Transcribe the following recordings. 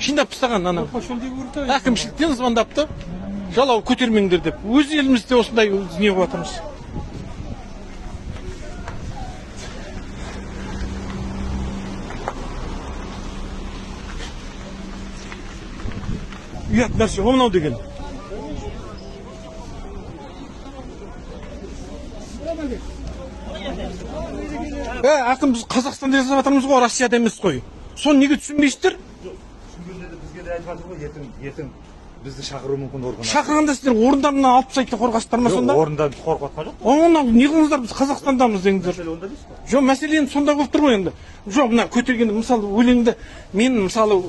Шиндап тастаған ана. Әкімшіліктен звондапты. Жалау көтермеңдер деп. Өз елімізде осындай не қылып жатырмыз. Ұят нәрсе, мынау деген. Ақын біз Қазақстанда жасап жатырмыз ғой, Россияда емес қой. Соны неге түсінбейсіздер? Түсінгендерді бізге де айтып жатыр ғой, ертең бізді шақыру мүмкін орган. Шақырғанда сіздер орындарынан алып тастайды қорғастар ма сонда? Орындан қорқытқан жоқ. Оны не қылыңыздар, біз Қазақстандамыз деңіздер. Жоқ, мәселені сонда болып тұр ғой енді. Жоқ, мына көтергенде мысалы өлеңді мен мысалы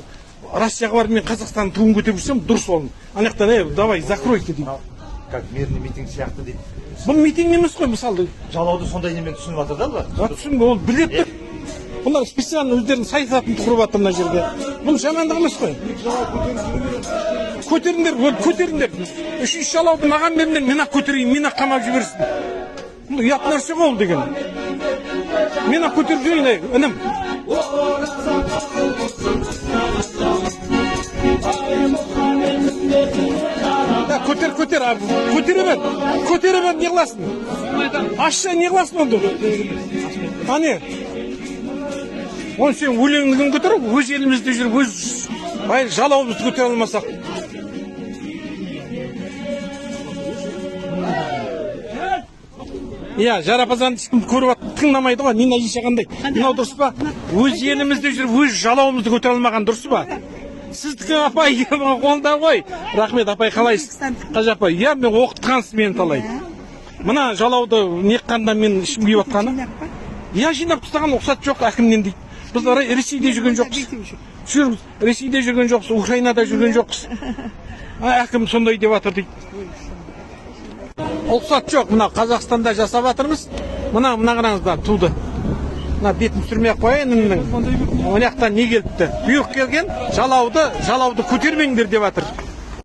Россияға барып мен Қазақстанның туын көтеріп жүрсем дұрыс ол. Ана жақтан давай закройте дейді. Как мирный митинг сияқты дейді. Бұл митинг емес қой мысалы. Жалауды сондай немен түсініп жатыр да бұлар. Түсінбе, ол біледі. Бұлар специально өздерінің саясатын құрып жатыр мына жерде. Бұл жамандық емес қой. Көтеріңдер. Үшінші жалауды маған беріңдер, мен ақ көтерейін, мен ақ қамап жіберсін. Бұл ұят нәрсе ғой ол деген. Мен ақ көтеріп жіберейін, інім. Көтере бер, не қыласың? Ашша не қыласың онда? Ане? Оны сен өлеңдігін көтер, өз елімізде жүріп, өз жалауымызды көтере алмасақ. Жарапазанды ешкім көріп тыңдамайды ғой, не нәжише қандай. Мынау дұрыс па? Өз елімізде жүріп, өз жалауымызды көтере алмаған дұрыс па? Сіздікі апай қолда ғой. Рахмет апай, қалайсыз? Қажа апай, мен оқытқансыз мені талай. Мына жалауды неққанда мен ішім күйіп атқаны. Жинап тастаған ұқсат жоқ әкімнен дейді. Біз Ресейде жүрген жоқпыз. Ресейде жүрген жоқпыз, Украинада жүрген жоқпыз. Әкім сондай деп жатыр дейді. Ұқсат жоқ, мына Қазақстанда жасап жатырмыз. Мына қараңыздар туды. Мына бетін түсірмей-ақ қояйын іннің. Оняқтан не келіпті? Бұйрық келген, жалауды көтермеңдер деп жатыр.